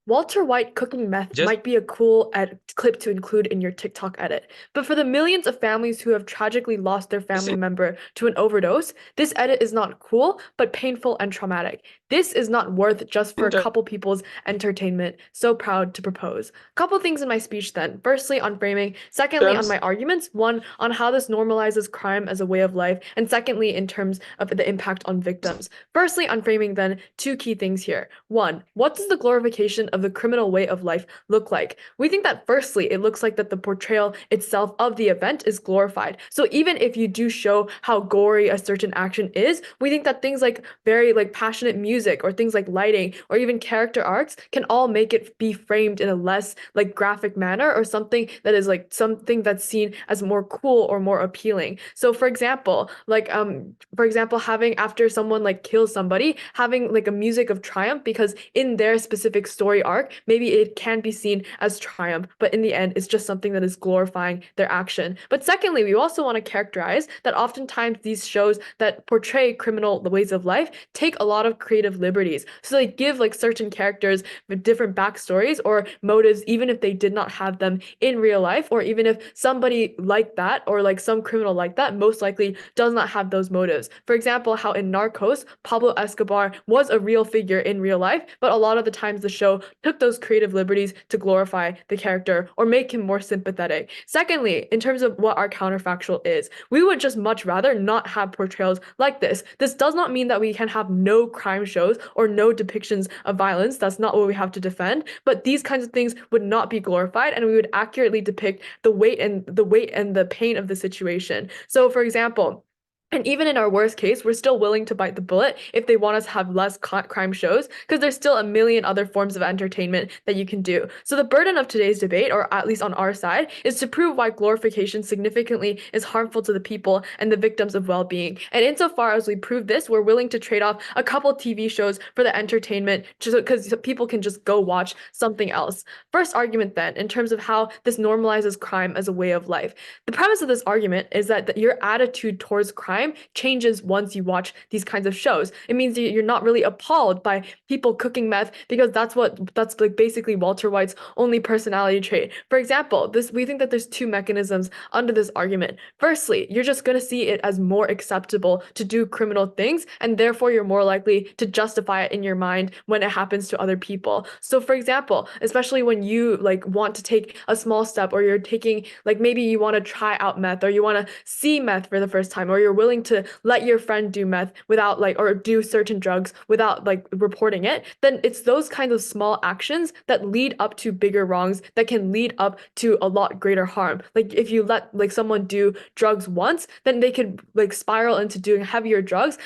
Walter White cooking meth Just might be a cool clip to include in your TikTok edit, but for the millions of families who have tragically lost their family member to an overdose, this edit is not cool, but painful and traumatic. This is not worth just for a in couple people's entertainment. So proud to propose. Couple things in my speech then. Firstly, on framing. Secondly, on terms, my arguments. One, on how this normalizes crime as a way of life. And secondly, in terms of the impact on victims. Firstly, on framing then, two key things here. One, what does the glorification of the criminal way of life look like? We think that firstly, it looks like that the portrayal itself of the event is glorified. So even if you do show how gory a certain action is, we think that things like very like passionate music or things like lighting or even character arcs can all make it be framed in a less like graphic manner or something that is like something that's seen as more cool or more appealing. So for example having after someone like kills somebody, having like a music of triumph because in their specific story arc, maybe it can be seen as triumph, but in the end, it's just something that is glorifying their action. But secondly, we also want to characterize that oftentimes these shows that portray criminal ways of life take a lot of creative liberties. So they give like certain characters with different backstories or motives, even if they did not have them in real life, or even if somebody like that or like some criminal like that most likely does not have those motives. For example, how in Narcos, Pablo Escobar was a real figure in real life, but a lot of the times the show took those creative liberties to glorify the character or make him more sympathetic. Secondly, in terms of what our counterfactual is, we would just much rather not have portrayals like this. This does not mean that we can have no crime shows or no depictions of violence. That's not what we have to defend, but these kinds of things would not be glorified and we would accurately depict the pain of the situation. So for example, and even in our worst case, we're still willing to bite the bullet if they want us to have less crime shows, because there's still a million other forms of entertainment that you can do. So the burden of today's debate, or at least on our side, is to prove why glorification significantly is harmful to the people and the victims of well-being. And insofar as we prove this, we're willing to trade off a couple TV shows for the entertainment, just because people can just go watch something else. First argument then, in terms of how this normalizes crime as a way of life. The premise of this argument is that your attitude towards crime changes once you watch these kinds of shows. It means you're not really appalled by people cooking meth because that's like basically Walter White's only personality trait. For example, this we think that there's two mechanisms under this argument. Firstly, you're just going to see it as more acceptable to do criminal things, and therefore you're more likely to justify it in your mind when it happens to other people. So for example, especially when you like want to take a small step or you're taking like maybe you want to try out meth or you want to see meth for the first time or you're willing to let your friend do meth without like or do certain drugs without like reporting it, then it's those kinds of small actions that lead up to bigger wrongs that can lead up to a lot greater harm. Like if you let like someone do drugs once, then they could like spiral into doing heavier drugs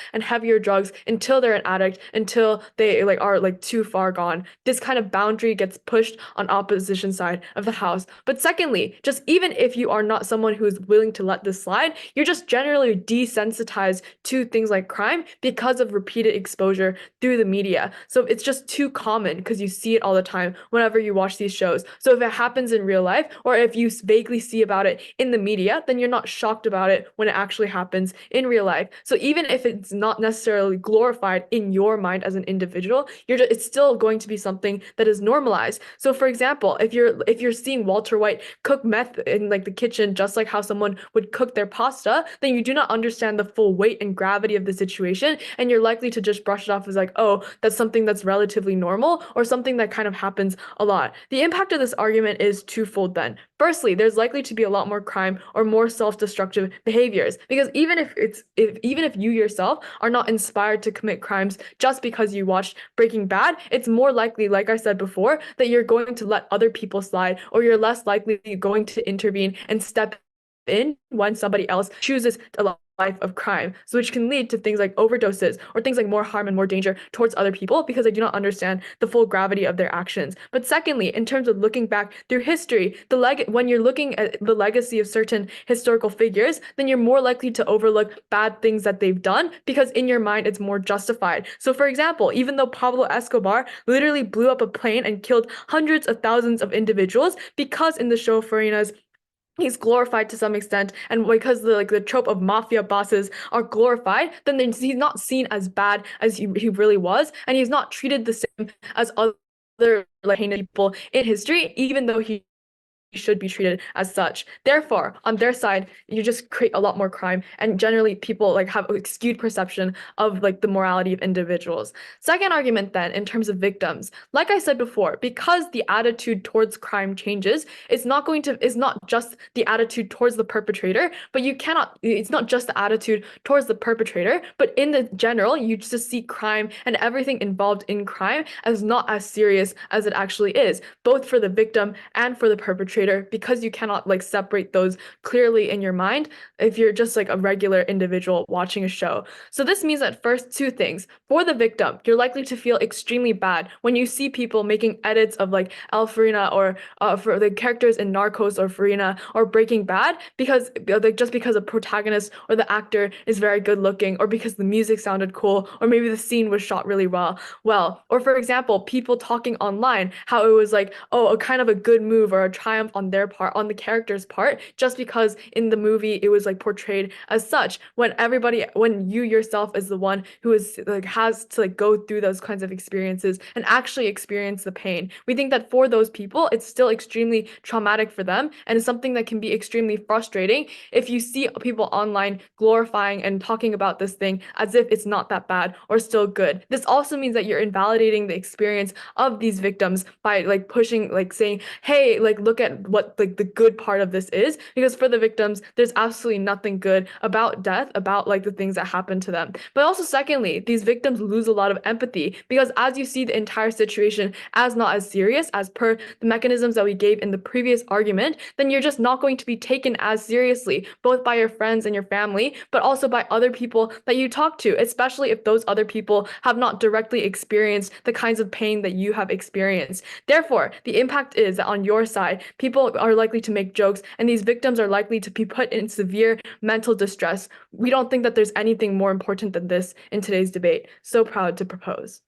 until they're an addict, until they like are like too far gone. This kind of boundary gets pushed on opposition side of the house. But secondly, just even if you are not someone who is willing to let this slide, you're just generally desensitized to things like crime because of repeated exposure through the media. So it's just too common because you see it all the time whenever you watch these shows. So if it happens in real life or if you vaguely see about it in the media, then you're not shocked about it when it actually happens in real life. So even if it's not necessarily glorified in your mind as an individual, it's still going to be something that is normalized. So for example, if you're seeing Walter White cook meth in like the kitchen just like how someone would cook their pasta, then you do not understand the full weight and gravity of the situation, and you're likely to just brush it off as like, oh, that's something that's relatively normal or something that kind of happens a lot. The impact of this argument is twofold then. Firstly, there's likely to be a lot more crime or more self-destructive behaviors because even if you yourself are not inspired to commit crimes just because you watched Breaking Bad, it's more likely, like I said before, that you're going to let other people slide or you're less likely going to intervene and step in when somebody else chooses a life of crime, so which can lead to things like overdoses or things like more harm and more danger towards other people because they do not understand the full gravity of their actions. But secondly, in terms of looking back through history, when you're looking at the legacy of certain historical figures, then you're more likely to overlook bad things that they've done because in your mind it's more justified. So for example, even though Pablo Escobar literally blew up a plane and killed hundreds of thousands of individuals, because in the show Fariña's he's glorified to some extent, and because the trope of mafia bosses are glorified, then he's not seen as bad as he really was, and he's not treated the same as other like heinous people in history, even though he should be treated as such. Therefore, on their side, you just create a lot more crime, and generally people like have a skewed perception of like the morality of individuals. Second argument then, in terms of victims, like I said before, because the attitude towards crime changes, it's not just the attitude towards the perpetrator, but it's not just the attitude towards the perpetrator, but in the general, you just see crime and everything involved in crime as not as serious as it actually is, both for the victim and for the perpetrator, because you cannot like separate those clearly in your mind if you're just like a regular individual watching a show. So this means that first, two things. For the victim, you're likely to feel extremely bad when you see people making edits of like Fariña or for the characters in Narcos or Fariña or Breaking Bad, because like just because a protagonist or the actor is very good looking, or because the music sounded cool, or maybe the scene was shot really well. Or for example, people talking online how it was like, oh, a kind of a good move or a triumph on their part, on the character's part, just because in the movie it was like portrayed as such, when you yourself is the one who is like has to like go through those kinds of experiences and actually experience the pain. We think that for those people, it's still extremely traumatic for them, and it's something that can be extremely frustrating if you see people online glorifying and talking about this thing as if it's not that bad or still good. This also means that you're invalidating the experience of these victims by like pushing, like saying, hey, like look at what like the good part of this is, because for the victims, there's absolutely nothing good about death, about like the things that happen to them. But also secondly, these victims lose a lot of empathy, because as you see the entire situation as not as serious as per the mechanisms that we gave in the previous argument, then you're just not going to be taken as seriously, both by your friends and your family, but also by other people that you talk to, especially if those other people have not directly experienced the kinds of pain that you have experienced. Therefore, the impact is that on your side, people are likely to make jokes, and these victims are likely to be put in severe mental distress. We don't think that there's anything more important than this in today's debate. So proud to propose.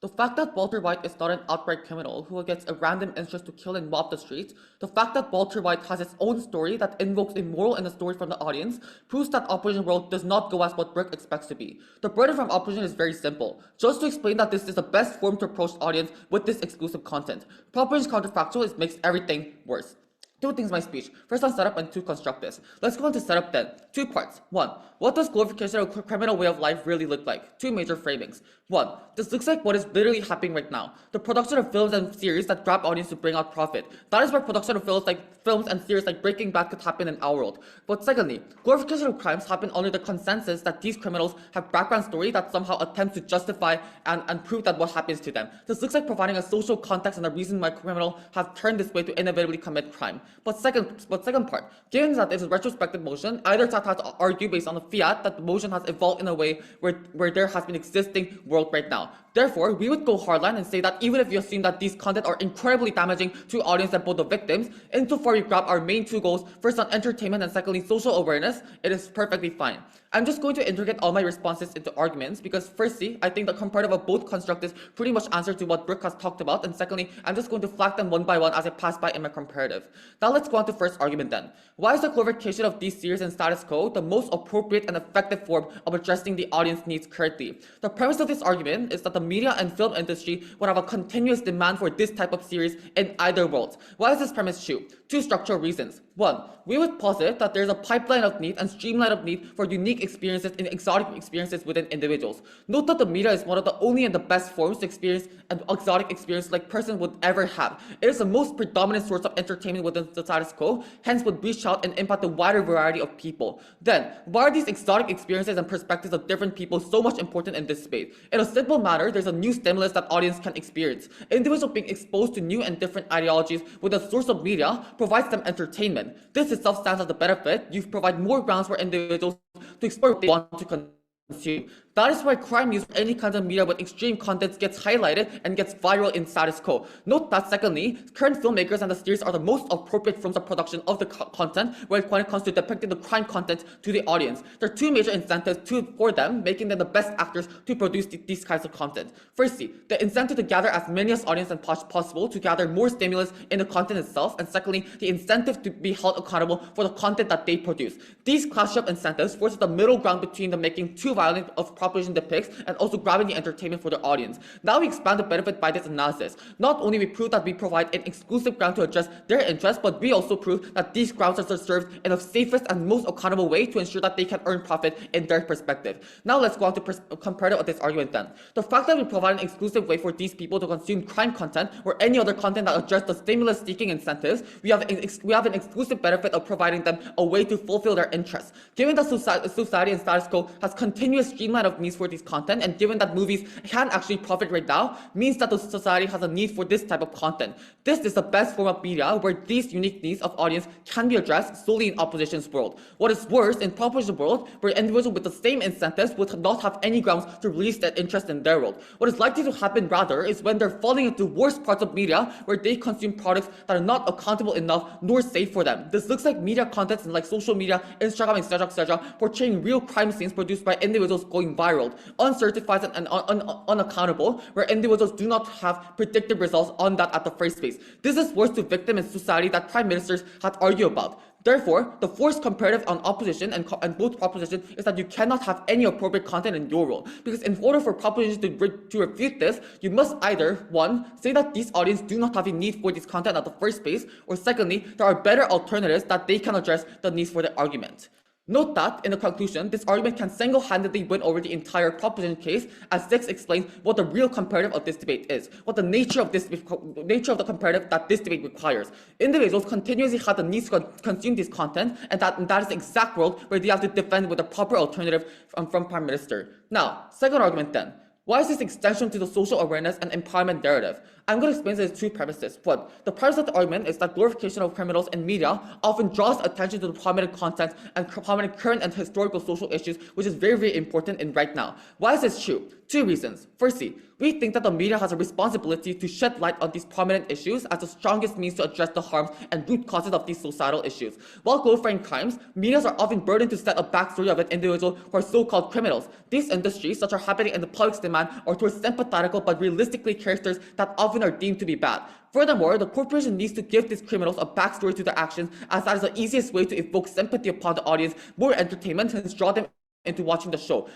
The fact that Walter White is not an outright criminal who gets a random interest to kill and mob the streets, the fact that Walter White has his own story that invokes a moral and a story from the audience, proves that Operation World does not go as what Brooke expects to be. The burden from Operation is very simple, just to explain that this is the best form to approach the audience with this exclusive content. Operation's counterfactual makes everything worse. Two things in my speech. First on setup and two construct this. Let's go into setup then. Two parts. One, what does glorification of a criminal way of life really look like? Two major framings. One, this looks like what is literally happening right now. The production of films and series that grab audience to bring out profit. That is where production of films and series like Breaking Bad could happen in our world. But secondly, glorification of crimes happen under the consensus that these criminals have background story that somehow attempts to justify and prove that what happens to them. This looks like providing a social context and a reason why criminals have turned this way to inevitably commit crime. But second part, given that it's a retrospective motion, either side has to argue based on the fiat that the motion has evolved in a way where there has been existing world right now. Therefore, we would go hardline and say that even if you assume that these content are incredibly damaging to audience and both the victims, insofar you grab our main two goals, first on entertainment and secondly social awareness, it is perfectly fine. I'm just going to integrate all my responses into arguments because firstly, I think the comparative of both constructs pretty much answer to what Brooke has talked about, and secondly, I'm just going to flag them one by one as I pass by in my comparative. Now let's go on to first argument then. Why is the glorification of these series and status quo the most appropriate and effective form of addressing the audience needs currently? The premise of this argument is that the media and film industry would have a continuous demand for this type of series in either world. Why is this premise true? Two structural reasons. One, we would posit that there's a pipeline of need and streamline of need for unique experiences and exotic experiences within individuals. Note that the media is one of the only and the best forms to experience an exotic experience like person would ever have. It is the most predominant source of entertainment within the status quo, hence would reach out and impact a wider variety of people. Then, why are these exotic experiences and perspectives of different people so much important in this space? In a simple manner, there's a new stimulus that audience can experience. Individuals being exposed to new and different ideologies with a source of media provides them entertainment. This itself stands as a benefit. You provide more grounds for individuals to explore what they want to consume. That is why crime news or any kind of media with extreme content gets highlighted and gets viral in status quo. Note that secondly, current filmmakers and the series are the most appropriate forms of production of the content when it comes to depicting the crime content to the audience. There are two major incentives for them, making them the best actors to produce these kinds of content. Firstly, the incentive to gather as many as audience as possible to gather more stimulus in the content itself, and secondly, the incentive to be held accountable for the content that they produce. These clash of incentives forces the middle ground between the making too violent of proposition depicts and also grabbing the entertainment for their audience. Now we expand the benefit by this analysis. Not only we prove that we provide an exclusive ground to address their interests, but we also prove that these grounds are served in the safest and most accountable way to ensure that they can earn profit in their perspective. Now let's go on to comparative of this argument then. The fact that we provide an exclusive way for these people to consume crime content or any other content that address the stimulus-seeking incentives, we have an exclusive benefit of providing them a way to fulfill their interests. Given that society and status quo has continuous streamline of needs for these content, and given that movies can actually profit right now, means that the society has a need for this type of content. This is the best form of media where these unique needs of audience can be addressed solely in opposition's world. What is worse, in proposition world, where individuals with the same incentives would not have any grounds to release their interest in their world. What is likely to happen rather is when they're falling into worse parts of media where they consume products that are not accountable enough nor safe for them. This looks like media contents like social media, Instagram, etc., portraying real crime scenes produced by individuals going viral, uncertified and unaccountable, where individuals do not have predictive results on that at the first place. This is worse to victim in society that prime ministers had argued about. Therefore, the forced comparative on opposition and both propositions is that you cannot have any appropriate content in your world. Because in order for propositions to refute this, you must either, one, say that these audience do not have a need for this content at the first place, or secondly, there are better alternatives that they can address the needs for the argument. Note that, in the conclusion, this argument can single-handedly win over the entire proposition case, as 6 explains what the real comparative of this debate is, what the nature of the comparative that this debate requires. Individuals continuously have the need to consume this content, and that is the exact world where they have to defend with a proper alternative from Prime Minister. Now, second argument then. Why is this extension to the social awareness and empowerment narrative? I'm going to explain this two premises. One, the premise of the argument is that glorification of criminals in media often draws attention to the prominent content and prominent current and historical social issues, which is very, very important in right now. Why is this true? Two reasons. Firstly, we think that the media has a responsibility to shed light on these prominent issues as the strongest means to address the harms and root causes of these societal issues. While glorifying crimes, media are often burdened to set a backstory of an individual who are so-called criminals. These industries, such are happening in the public's demand, are towards sympathetical but realistically characters that often are deemed to be bad. Furthermore, the corporation needs to give these criminals a backstory to their actions, as that is the easiest way to evoke sympathy upon the audience, more entertainment, and draw them into watching the show.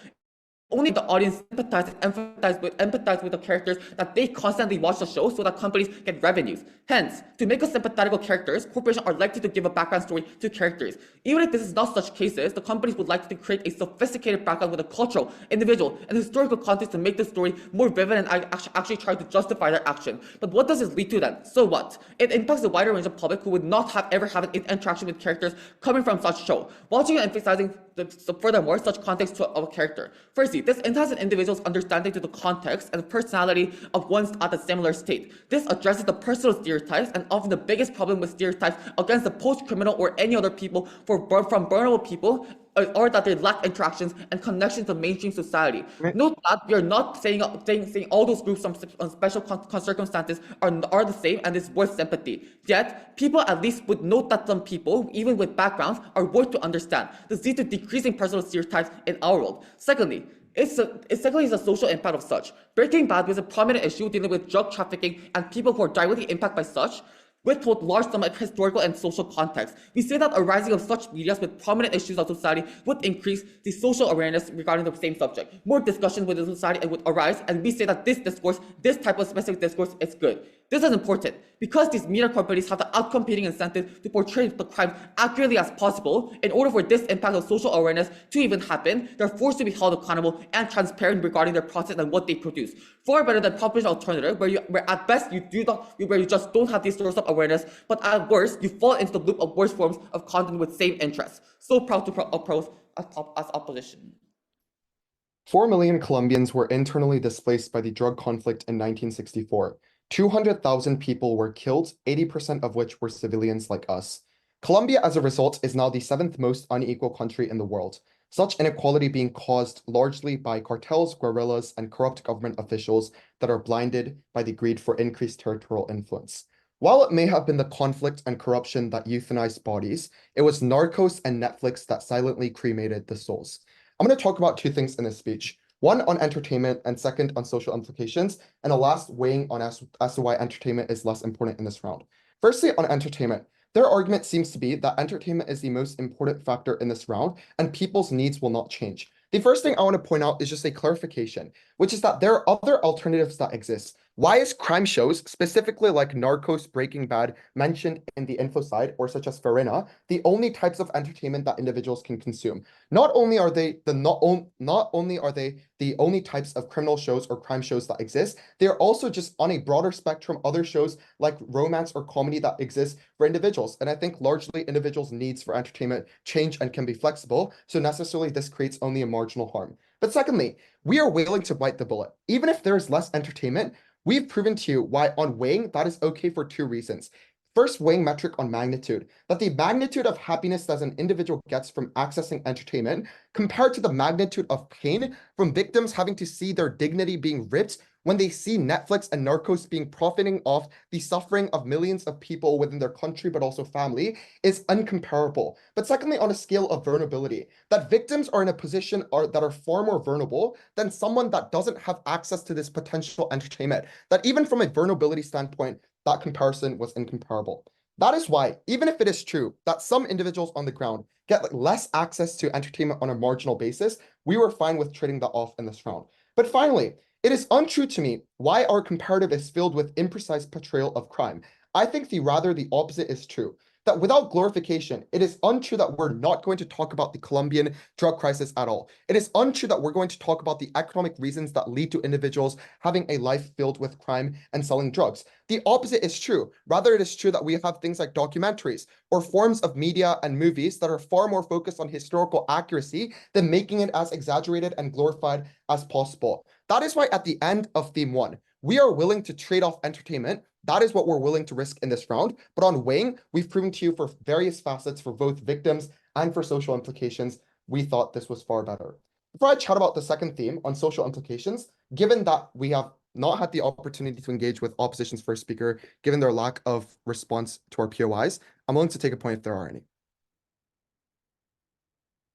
Only the audience empathize with the characters that they constantly watch the show so that companies get revenues. Hence, to make us sympathetical characters, corporations are likely to give a background story to characters. Even if this is not such cases, the companies would like to create a sophisticated background with a cultural, individual, and historical context to make the story more vivid and actually try to justify their action. But what does this lead to then? So what? It impacts a wider range of public who would not have ever had an interaction with characters coming from such show. Watching and emphasizing furthermore such context of a character. Firstly, this enhances an individual's understanding to the context and personality of one's at a similar state. This addresses the personal stereotypes, and often the biggest problem with stereotypes against the post-criminal or any other people from vulnerable people or that they lack interactions and connections to mainstream society. Note that we are not saying all those groups on special circumstances are the same and is worth sympathy. Yet, people at least would note that some people, even with backgrounds, are worth to understand. This leads to decreasing personal stereotypes in our world. Secondly, it's a social impact of such. Breaking Bad was a prominent issue dealing with drug trafficking and people who are directly impacted by such, with both large sum of historical and social context. We say that a rising of such media with prominent issues of society would increase the social awareness regarding the same subject. More discussion within society would arise, and we say that this type of specific discourse is good. This is important because these media companies have the outcompeting incentive to portray the crime accurately as possible. In order for this impact of social awareness to even happen, they're forced to be held accountable and transparent regarding their process and what they produce. Far better than proposition alternative, where at best you just don't have these sources of awareness, but at worst you fall into the loop of worse forms of content with same interests. So proud to oppose as opposition. 4 million Colombians were internally displaced by the drug conflict in 1964. 200,000 people were killed, 80% of which were civilians like us. Colombia, as a result, is now the 7th most unequal country in the world, such inequality being caused largely by cartels, guerrillas, and corrupt government officials that are blinded by the greed for increased territorial influence. While it may have been the conflict and corruption that euthanized bodies, it was Narcos and Netflix that silently cremated the souls. I'm going to talk about two things in this speech. One on entertainment and second on social implications, and a last weighing on as to why entertainment is less important in this round. Firstly, on entertainment, their argument seems to be that entertainment is the most important factor in this round and people's needs will not change. The first thing I want to point out is just a clarification, which is that there are other alternatives that exist. Why is crime shows, specifically like Narcos, Breaking Bad, mentioned in the info side, or such as Fariña, the only types of entertainment that individuals can consume? Not only are they the only types of criminal shows or crime shows that exist, they are also just on a broader spectrum other shows like romance or comedy that exist for individuals. And I think largely individuals' needs for entertainment change and can be flexible, so necessarily this creates only a marginal harm. But secondly, we are willing to bite the bullet. Even if there's less entertainment, we've proven to you why on weighing that is okay for two reasons. First, weighing metric on magnitude, that the magnitude of happiness that an individual gets from accessing entertainment compared to the magnitude of pain from victims having to see their dignity being ripped when they see Netflix and Narcos being profiting off the suffering of millions of people within their country, but also family, is uncomparable. But secondly, on a scale of vulnerability, that victims are in a position that are far more vulnerable than someone that doesn't have access to this potential entertainment. That even from a vulnerability standpoint, that comparison was incomparable. That is why, even if it is true that some individuals on the ground get less access to entertainment on a marginal basis, we were fine with trading that off in this round. But finally, it is untrue to me why our comparative is filled with imprecise portrayal of crime. I think rather the opposite is true. That without glorification, it is untrue that we're not going to talk about the Colombian drug crisis at all. It is untrue that we're going to talk about the economic reasons that lead to individuals having a life filled with crime and selling drugs. The opposite is true. Rather, it is true that we have things like documentaries or forms of media and movies that are far more focused on historical accuracy than making it as exaggerated and glorified as possible. That is why at the end of theme one, we are willing to trade off entertainment. That is what we're willing to risk in this round. But on weighing, we've proven to you for various facets for both victims and for social implications, we thought this was far better. Before I chat about the second theme on social implications, given that we have not had the opportunity to engage with opposition's first speaker, given their lack of response to our POIs, I'm willing to take a point if there are any.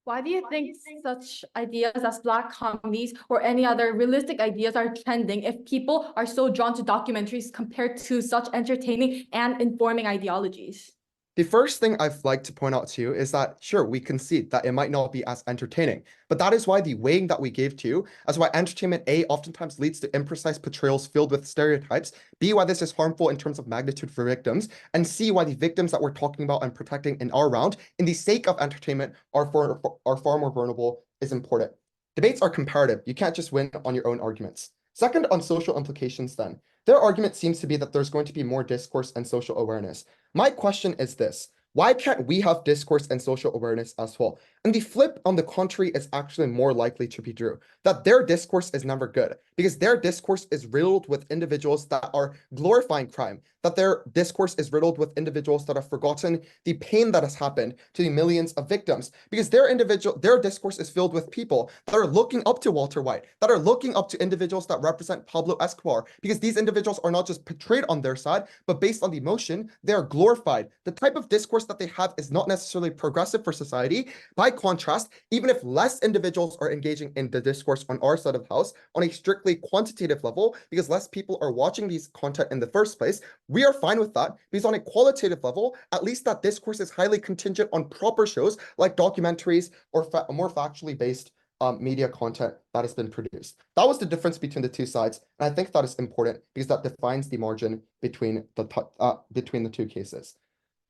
Why do you think such ideas as Black comedies or any other realistic ideas are trending if people are so drawn to documentaries compared to such entertaining and informing ideologies? The first thing I'd like to point out to you is that, sure, we concede that it might not be as entertaining, but that is why the weighing that we gave to you, as why entertainment A oftentimes leads to imprecise portrayals filled with stereotypes, B, why this is harmful in terms of magnitude for victims, and C, why the victims that we're talking about and protecting in our round, in the sake of entertainment, are far more vulnerable, is important. Debates are comparative. You can't just win on your own arguments. Second, on social implications then. Their argument seems to be that there's going to be more discourse and social awareness. My question is this: why can't we have discourse and social awareness as well? And the flip, on the contrary, is actually more likely to be true. That their discourse is never good, because their discourse is riddled with individuals that are glorifying crime, that their discourse is riddled with individuals that have forgotten the pain that has happened to the millions of victims, because their discourse is filled with people that are looking up to Walter White, that are looking up to individuals that represent Pablo Escobar, because these individuals are not just portrayed on their side, but based on the emotion, they are glorified. The type of discourse that they have is not necessarily progressive for society. By contrast, even if less individuals are engaging in the discourse on our side of the house on a strictly quantitative level, because less people are watching these content in the first place, we are fine with that, because on a qualitative level, at least that discourse is highly contingent on proper shows like documentaries or more factually based media content that has been produced. That was the difference between the two sides, and I think that is important because that defines the margin between the two cases.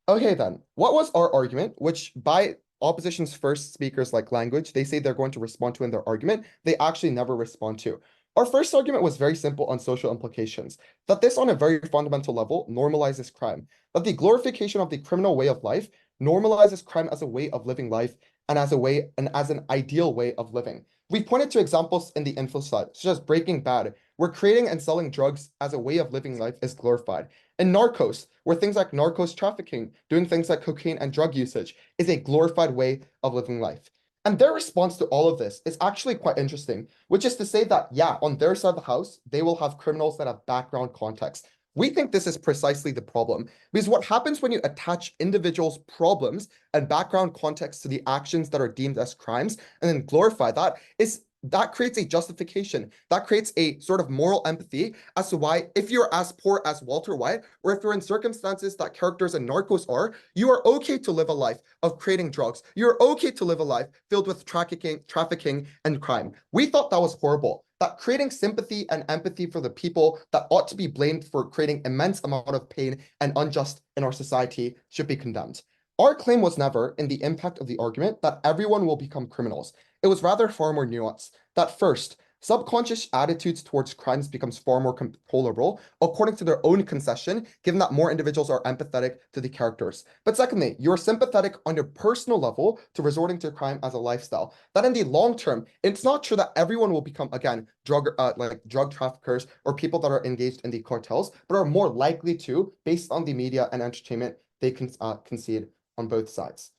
Okay, then, what was our argument, which by opposition's first speakers like language, they say they're going to respond to in their argument, they actually never respond to. Our first argument was very simple on social implications, that this on a very fundamental level normalizes crime, that the glorification of the criminal way of life normalizes crime as a way of living life and as an ideal way of living. We've pointed to examples in the info slide, such as Breaking Bad, where creating and selling drugs as a way of living life is glorified. In Narcos, where things like narcos trafficking, doing things like cocaine and drug usage is a glorified way of living life. And their response to all of this is actually quite interesting, which is to say that, yeah, on their side of the house, they will have criminals that have background context. We think this is precisely the problem, because what happens when you attach individuals' problems and background context to the actions that are deemed as crimes and then glorify that is that creates a justification. That creates a sort of moral empathy as to why, if you're as poor as Walter White, or if you're in circumstances that characters in Narcos are, you are okay to live a life of creating drugs. You're okay to live a life filled with trafficking, and crime. We thought that was horrible. That creating sympathy and empathy for the people that ought to be blamed for creating immense amount of pain and unjust in our society should be condemned. Our claim was never, in the impact of the argument, that everyone will become criminals. It was rather far more nuanced. That first, subconscious attitudes towards crimes becomes far more controllable according to their own concession, given that more individuals are empathetic to the characters. But secondly, you're sympathetic on your personal level to resorting to crime as a lifestyle. That in the long term, it's not true that everyone will become, again, drug traffickers or people that are engaged in the cartels, but are more likely to, based on the media and entertainment they concede on both sides.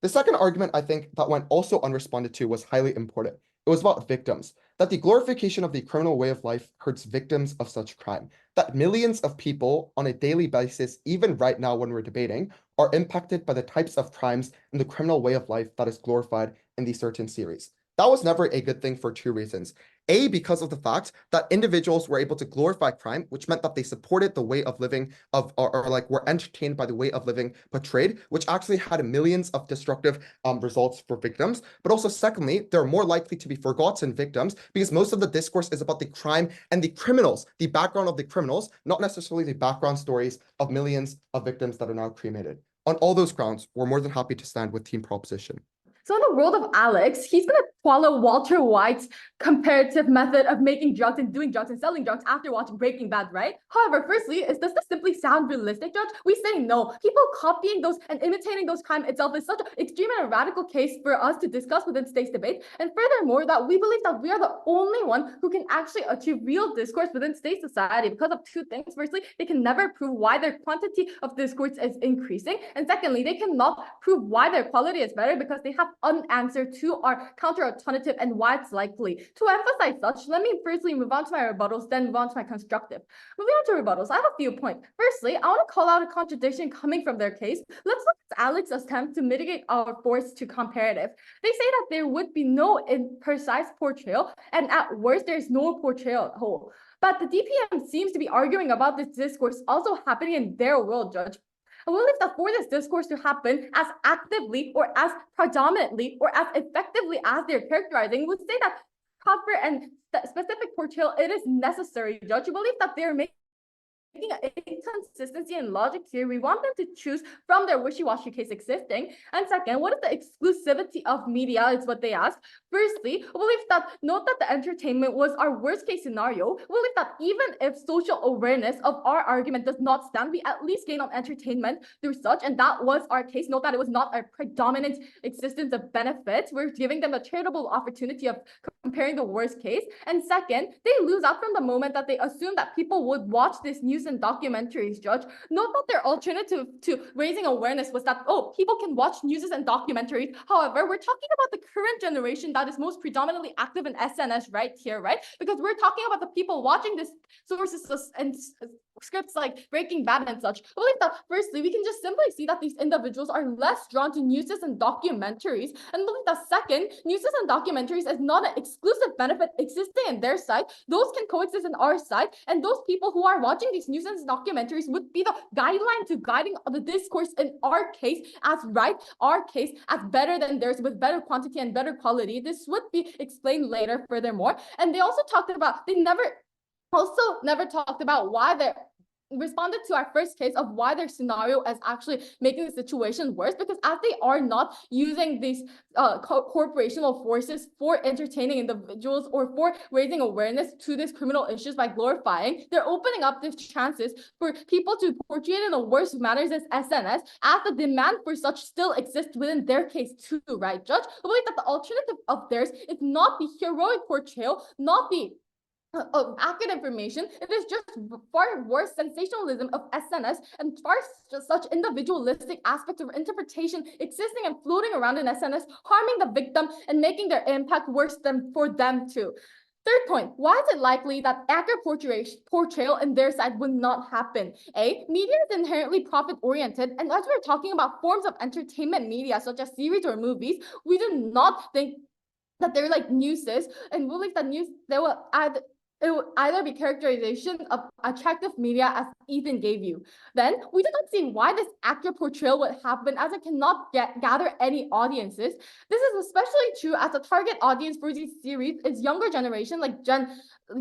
The second argument I think that went also unresponded to was highly important. It was about victims, that the glorification of the criminal way of life hurts victims of such crime, that millions of people on a daily basis, even right now when we're debating, are impacted by the types of crimes and the criminal way of life that is glorified in the certain series. That was never a good thing for two reasons. A, because of the fact that individuals were able to glorify crime, which meant that they supported the way of living of, or like were entertained by the way of living portrayed, which actually had millions of destructive results for victims. But also, secondly, they're more likely to be forgotten victims because most of the discourse is about the crime and the criminals, the background of the criminals, not necessarily the background stories of millions of victims that are now cremated. On all those grounds, we're more than happy to stand with Team Proposition. So in the world of Alex, he's going to follow Walter White's comparative method of making drugs and doing drugs and selling drugs after watching Breaking Bad, right? However, firstly, does this simply sound realistic, Judge? We say no. People copying those and imitating those crimes itself is such an extreme and a radical case for us to discuss within today's debate. And furthermore, that we believe that we are the only one who can actually achieve real discourse within today's society because of two things. Firstly, they can never prove why their quantity of discourse is increasing. And secondly, they cannot prove why their quality is better because they have unanswered to our counter alternative and why it's likely. To emphasize such, let me firstly move on to my rebuttals, then move on to my constructive. Moving on to rebuttals, I have a few points. Firstly, I want to call out a contradiction coming from their case. Let's look at Alex's attempt to mitigate our force to comparative. They say that there would be no imprecise portrayal, and at worst, there's no portrayal at all. But the DPM seems to be arguing about this discourse also happening in their world, Judge. I believe that for this discourse to happen as actively or as predominantly or as effectively as they're characterizing, would say that proper and specific portrayal, it is necessary, Judge. You believe that they're making an inconsistency in logic here. We want them to choose from their wishy-washy case existing. And second, what is the exclusivity of media is what they ask. Firstly, we believe that, note that the entertainment was our worst case scenario. We believe that even if social awareness of our argument does not stand, we at least gain on entertainment through such, and that was our case. Note that it was not a predominant existence of benefits. We're giving them a charitable opportunity of comparing the worst case. And second, they lose out from the moment that they assume that people would watch this news and documentaries, Judge. Note that their alternative to raising awareness was that, oh, people can watch news and documentaries. However, we're talking about the current generation that is most predominantly active in SNS right here, right? Because we're talking about the people watching this sources and scripts like Breaking Bad and such. I believe that firstly, we can just simply see that these individuals are less drawn to news and documentaries. And believe that second, news and documentaries is not an exclusive benefit existing in their side. Those can coexist in our side. And those people who are watching these news and documentaries would be the guideline to guiding the discourse in our case as right, our case as better than theirs with better quantity and better quality. This would be explained later furthermore. And they also talked about, they never talked about why they're responded to our first case of why their scenario is actually making the situation worse, because as they are not using these corporational forces for entertaining individuals or for raising awareness to these criminal issues by glorifying, they're opening up these chances for people to portray it in the worst manners as SNS, as the demand for such still exists within their case too, right, Judge? I believe that the alternative of theirs is not the heroic portrayal, not the accurate information. It is just far worse sensationalism of SNS and far just such individualistic aspects of interpretation existing and floating around in SNS, harming the victim and making their impact worse than for them too. Third point, why is it likely that accurate portrayal in their side would not happen? A, media is inherently profit-oriented, and as we're talking about forms of entertainment media such as series or movies, we do not think that they're like nuisances, and we believe that it will either be characterization of attractive media as Ethan gave you. Then we do not see why this accurate portrayal would happen, as it cannot gather any audiences. This is especially true as the target audience for these series is younger generation,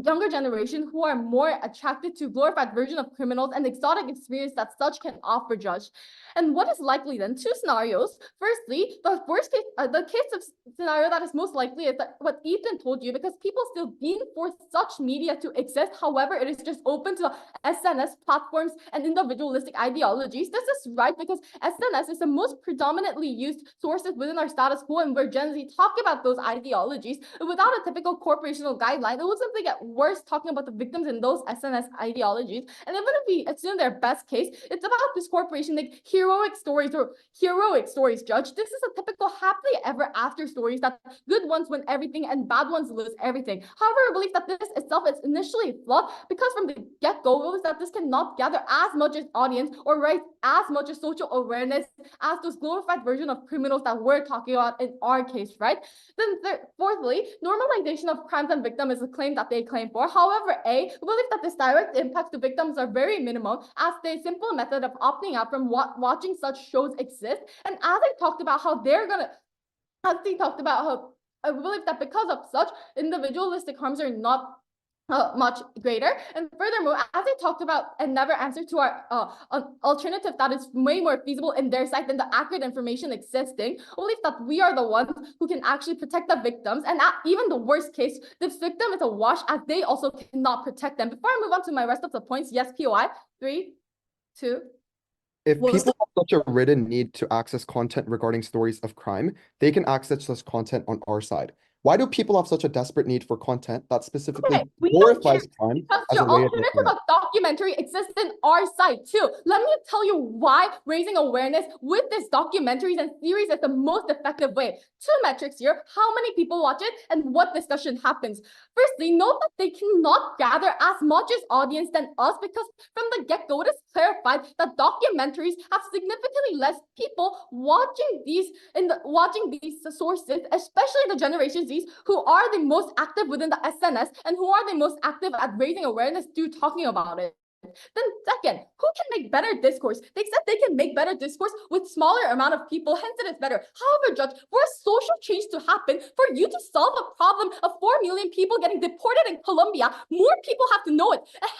younger generation who are more attracted to glorified version of criminals and exotic experience that such can offer judge. And what is likely then? Two scenarios. Firstly, the worst case, the case of scenario that is most likely is that what Ethan told you, because people still deem for such media to exist. However, it is just open to SNS platforms and individualistic ideologies. This is right because SNS is the most predominantly used sources within our status quo, and where Gen Z talk about those ideologies without a typical corporational guideline, it will simply get worse talking about the victims in those SNS ideologies. And even if we assume their best case, it's about this corporation like heroic stories judge. This is a typical happily ever after stories that good ones win everything and bad ones lose everything. However, I believe that this itself is initially flawed because from the get-go, we believe that this cannot gather as much as audience or raise as much as social awareness as those glorified version of criminals that we're talking about in our case, right? Then fourthly, normalization of crimes and victims is a claim that they claim for. However, we believe that this direct impacts to victims are very minimal, as the simple method of opting out from watching such shows exists. And as I talked about how I believe that because of such, individualistic harms are not much greater. And furthermore, as I talked about and never answered to our alternative that is way more feasible in their side than the accurate information existing, I believe that we are the ones who can actually protect the victims. And even the worst case, the victim is a wash, as they also cannot protect them. Before I move on to my rest of the points, yes, POI, 3, 2. If What was people have such a written need to access content regarding stories of crime, they can access this content on our side. Why do people have such a desperate need for content that specifically We don't care glorifies crime because as a your way of alternative making of documentary exists in our site too. Let me tell you why raising awareness with these documentaries and series is the most effective way. Two metrics here: how many people watch it and what discussion happens. Firstly, note that they cannot gather as much as audience than us, because from the get-go it is clarified that documentaries have significantly less people watching these sources, especially the Generation Z, who are the most active within the SNS and who are the most active at raising awareness through talking about it. Then second, who can make better discourse? They said they can make better discourse with smaller amount of people, hence it is better. However, Judge, for a social change to happen, for you to solve a problem of 4 million people getting deported in Colombia, more people have to know it. And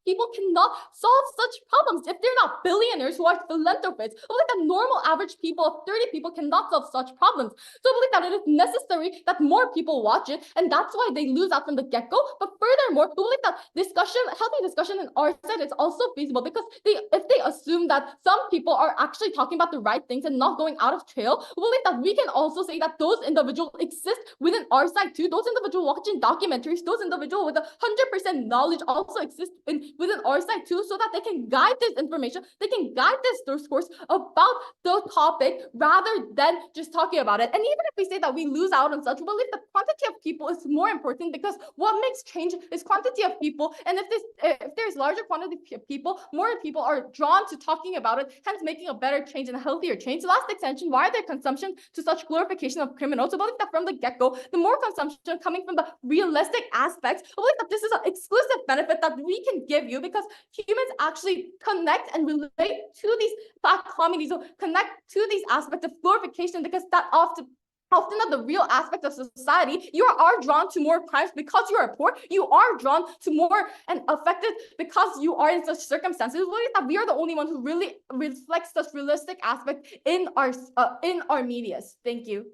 people cannot solve such problems if they're not billionaires who are philanthropists. I believe that normal average people of 30 people cannot solve such problems. So I believe that it is necessary that more people watch it, and that's why they lose out from the get-go. But furthermore, we believe that healthy discussion in our side is also feasible, because if they assume that some people are actually talking about the right things and not going out of trail, we believe that we can also say that those individuals exist within our side too. Those individuals watching documentaries, those individuals with 100% knowledge also exist within our side too, so that they can guide this information, they can guide this discourse about the topic rather than just talking about it. And even if we say that we lose out on such, we believe the quantity of people is more important, because what makes change is quantity of people. And if there's larger quantity of people, more people are drawn to talking about it, hence making a better change and a healthier change. The last extension, why are there consumption to such glorification of criminals? So I believe that from the get-go, the more consumption coming from the realistic aspects, I believe that this is an exclusive benefit that we can give you, because humans actually connect and relate to these black comedies, or connect to these aspects of glorification, because that often are the real aspect of society. You are drawn to more crimes because you are poor. You are drawn to more and affected because you are in such circumstances. We believe that we are the only one who really reflects this realistic aspect in our medias. Thank you.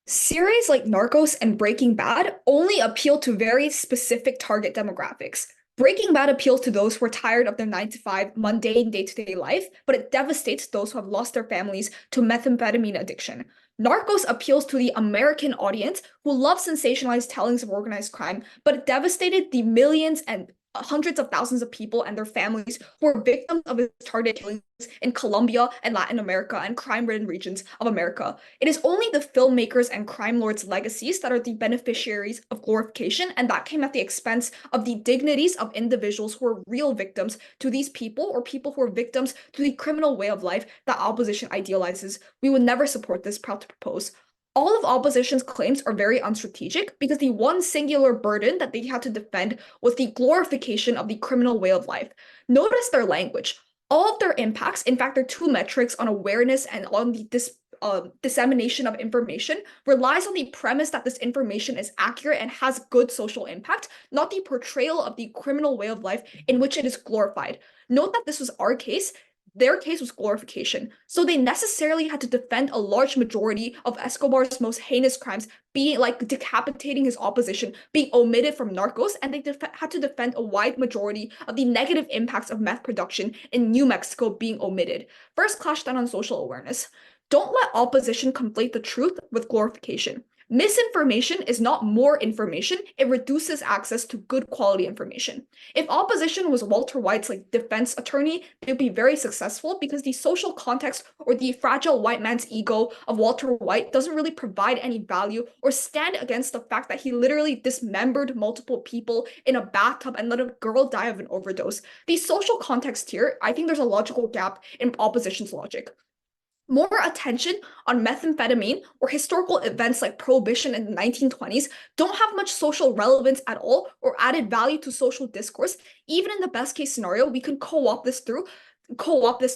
Series like Narcos and Breaking Bad only appeal to very specific target demographics. Breaking Bad appeals to those who are tired of their 9-to-5 mundane day-to-day life, but it devastates those who have lost their families to methamphetamine addiction. Narcos appeals to the American audience who love sensationalized tellings of organized crime, but it devastated the millions and hundreds of thousands of people and their families who are victims of its targeted killings in Colombia and Latin America and crime-ridden regions of America. It is only the filmmakers and crime lords' legacies that are the beneficiaries of glorification, and that came at the expense of the dignities of individuals who are real victims to these people, or people who are victims to the criminal way of life that opposition idealizes. We would never support this, proud to propose. All of opposition's claims are very unstrategic because the one singular burden that they had to defend was the glorification of the criminal way of life. Notice their language. All of their impacts, in fact, their two metrics on awareness and on the dissemination of information, relies on the premise that this information is accurate and has good social impact, not the portrayal of the criminal way of life in which it is glorified. Note that this was our case. Their case was glorification. So they necessarily had to defend a large majority of Escobar's most heinous crimes, being like decapitating his opposition, being omitted from Narcos, and they had to defend a wide majority of the negative impacts of meth production in New Mexico being omitted. First, clash down on social awareness. Don't let opposition conflate the truth with glorification. Misinformation is not more information, it reduces access to good quality information. If opposition was Walter White's defense attorney, they'd be very successful because the social context or the fragile white man's ego of Walter White doesn't really provide any value or stand against the fact that he literally dismembered multiple people in a bathtub and let a girl die of an overdose. The social context here, I think there's a logical gap in opposition's logic. More attention on methamphetamine or historical events like prohibition in the 1920s don't have much social relevance at all or added value to social discourse. Even in the best case scenario, we can co-opt this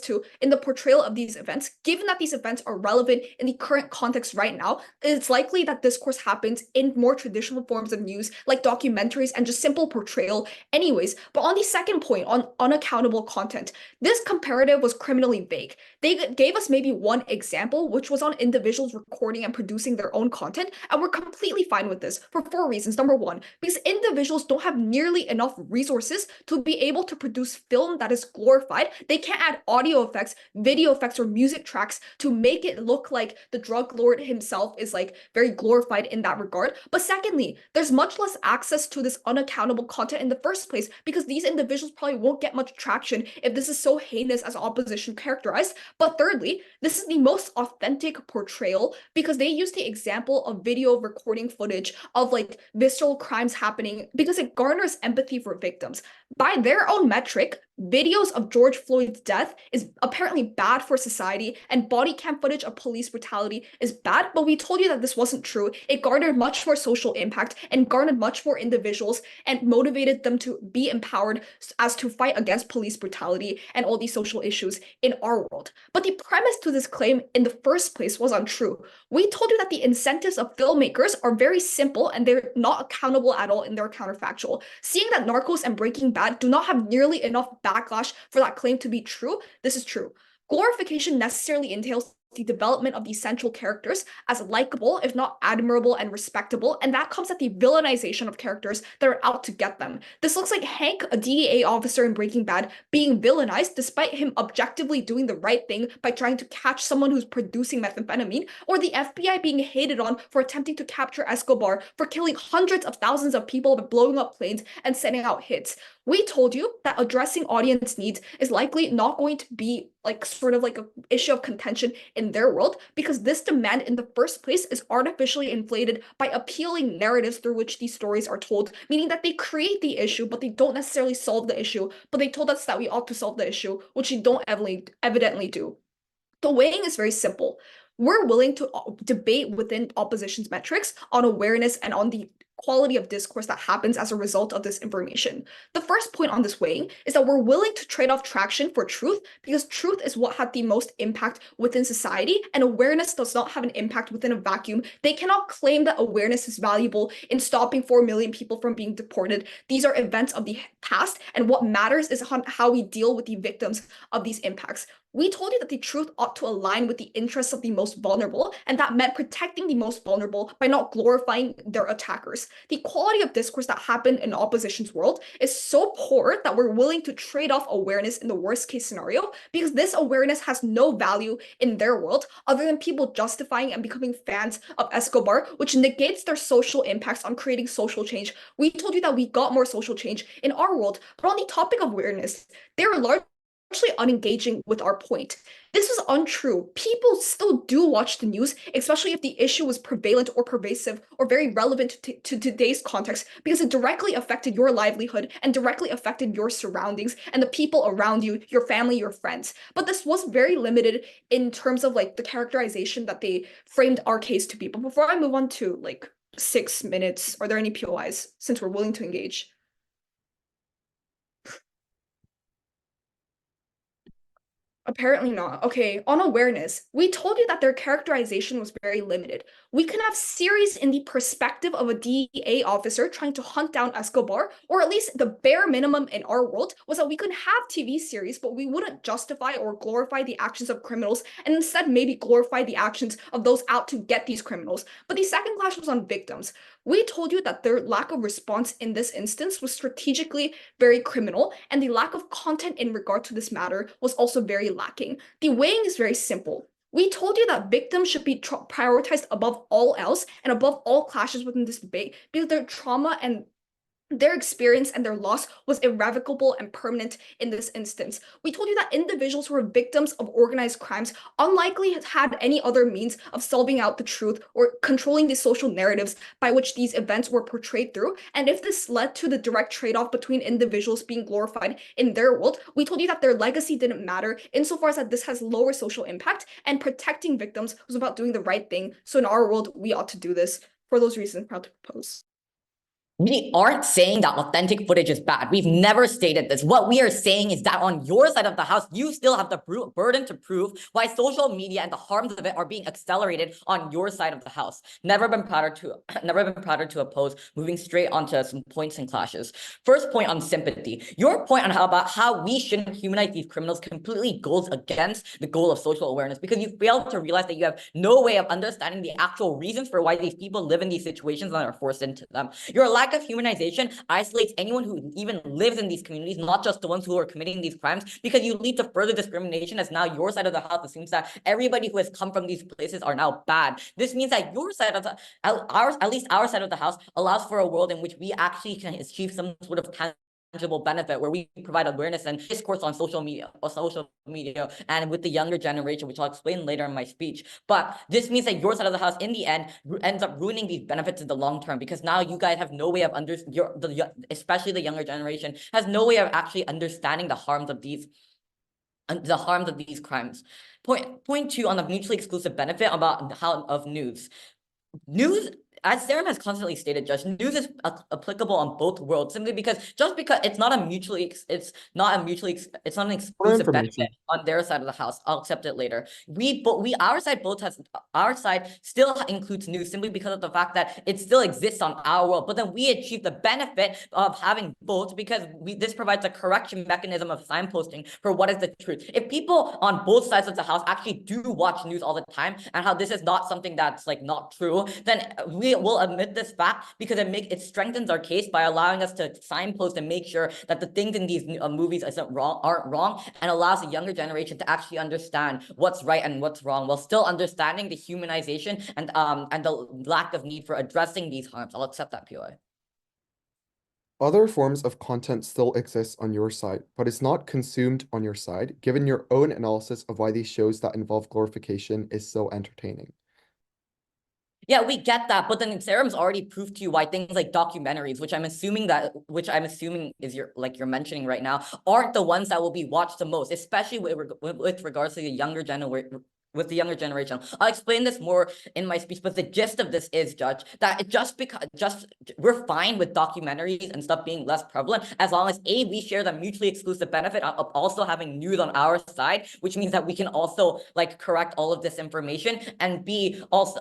too in the portrayal of these events. Given that these events are relevant in the current context right now, it's likely that discourse happens in more traditional forms of news like documentaries and just simple portrayal anyways. But on the second point, on unaccountable content, this comparative was criminally vague. They gave us maybe one example, which was on individuals recording and producing their own content, and we're completely fine with this for 4 reasons. Number one, because individuals don't have nearly enough resources to be able to produce film that is glorified. They can't add audio effects, video effects, or music tracks to make it look like the drug lord himself is very glorified in that regard. But secondly, there's much less access to this unaccountable content in the first place because these individuals probably won't get much traction if this is so heinous as opposition characterized. But thirdly, this is the most authentic portrayal because they use the example of video recording footage of visceral crimes happening because it garners empathy for victims. By their own metric, videos of George Floyd's death is apparently bad for society, and body cam footage of police brutality is bad, but we told you that this wasn't true. It garnered much more social impact and garnered much more individuals and motivated them to be empowered as to fight against police brutality and all these social issues in our world. But the premise to this claim in the first place was untrue. We told you that the incentives of filmmakers are very simple and they're not accountable at all in their counterfactual. Seeing that Narcos and Breaking Bad do not have nearly enough backlash for that claim to be true, this is true. Glorification necessarily entails the development of these central characters as likable, if not admirable and respectable, and that comes at the villainization of characters that are out to get them. This looks like Hank, a DEA officer in Breaking Bad, being villainized despite him objectively doing the right thing by trying to catch someone who's producing methamphetamine, or the FBI being hated on for attempting to capture Escobar for killing hundreds of thousands of people by blowing up planes and sending out hits. We told you that addressing audience needs is likely not going to be an issue of contention in their world because this demand in the first place is artificially inflated by appealing narratives through which these stories are told, meaning that they create the issue, but they don't necessarily solve the issue, but they told us that we ought to solve the issue, which they don't evidently do. The weighing is very simple. We're willing to debate within opposition's metrics on awareness and on the quality of discourse that happens as a result of this information. The first point on this weighing is that we're willing to trade off traction for truth because truth is what had the most impact within society, and awareness does not have an impact within a vacuum. They cannot claim that awareness is valuable in stopping 4 million people from being deported. These are events of the past, and what matters is how we deal with the victims of these impacts. We told you that the truth ought to align with the interests of the most vulnerable, and that meant protecting the most vulnerable by not glorifying their attackers. The quality of discourse that happened in opposition's world is so poor that we're willing to trade off awareness in the worst case scenario because this awareness has no value in their world other than people justifying and becoming fans of Escobar, which negates their social impacts on creating social change. We told you that we got more social change in our world, but on the topic of awareness, there are large unengaging with our point. This is untrue. People still do watch the news, especially if the issue was prevalent or pervasive or very relevant to today's context, because it directly affected your livelihood and directly affected your surroundings and the people around you, your family, your friends. But this was very limited in terms of like the characterization that they framed our case to be. But before I move on to like 6 minutes, are there any POIs since we're willing to engage? Apparently not. Okay, on awareness, we told you that their characterization was very limited. We can have series in the perspective of a DEA officer trying to hunt down Escobar, or at least the bare minimum in our world was that we could have TV series, but we wouldn't justify or glorify the actions of criminals, and instead maybe glorify the actions of those out to get these criminals. But the second clash was on victims. We told you that their lack of response in this instance was strategically very criminal, and the lack of content in regard to this matter was also very lacking. The weighing is very simple. We told you that victims should be prioritized above all else and above all clashes within this debate because their trauma and their experience and their loss was irrevocable and permanent in this instance. We told you that individuals who were victims of organized crimes unlikely had any other means of solving out the truth or controlling the social narratives by which these events were portrayed through. And if this led to the direct trade-off between individuals being glorified in their world, we told you that their legacy didn't matter insofar as that this has lower social impact, and protecting victims was about doing the right thing. So in our world, we ought to do this. For those reasons, I'm proud to propose. We aren't saying that authentic footage is bad. We've never stated this. What we are saying is that on your side of the house, you still have the burden to prove why social media and the harms of it are being accelerated on your side of the house. Never been prouder to oppose. Moving straight onto some points and clashes. First point on sympathy. Your point on how we shouldn't humanize these criminals completely goes against the goal of social awareness, because you fail to realize that you have no way of understanding the actual reasons for why these people live in these situations and are forced into them. Your lack of humanization isolates anyone who even lives in these communities, not just the ones who are committing these crimes, because you lead to further discrimination, as now your side of the house assumes that everybody who has come from these places are now bad. This means that your side of the at least our side of the house allows for a world in which we actually can achieve some sort of tangible benefit, where we provide awareness and discourse on social media and with the younger generation, which I'll explain later in my speech. But this means that your side of the house in the end ends up ruining these benefits in the long term, because now you guys have no way of especially the younger generation has no way of actually understanding the harms of these crimes. Point two on the mutually exclusive benefit of news. As Serim has constantly stated, Judge, news is applicable on both worlds, simply because it's not an exclusive benefit on their side of the house. I'll accept it later. Our side still includes news, simply because of the fact that it still exists on our world. But then we achieve the benefit of having both, because this provides a correction mechanism of signposting for what is the truth. If people on both sides of the house actually do watch news all the time, and how this is not something that's like not true, then we will admit this fact, because it strengthens our case by allowing us to signpost and make sure that the things in these movies aren't wrong, and allows the younger generation to actually understand what's right and what's wrong, while still understanding the humanization and the lack of need for addressing these harms. I'll accept that POI. Other forms of content still exist on your side, but it's not consumed on your side, given your own analysis of why these shows that involve glorification is so entertaining. Yeah, we get that, but then Serim's already proved to you why things like documentaries, which I'm assuming is you're mentioning right now, aren't the ones that will be watched the most, especially with regards to the younger generation. With the younger generation, I'll explain this more in my speech, but the gist of this is, Judge, that we're fine with documentaries and stuff being less prevalent, as long as A, we share the mutually exclusive benefit of also having news on our side, which means that we can also like correct all of this information, and B, also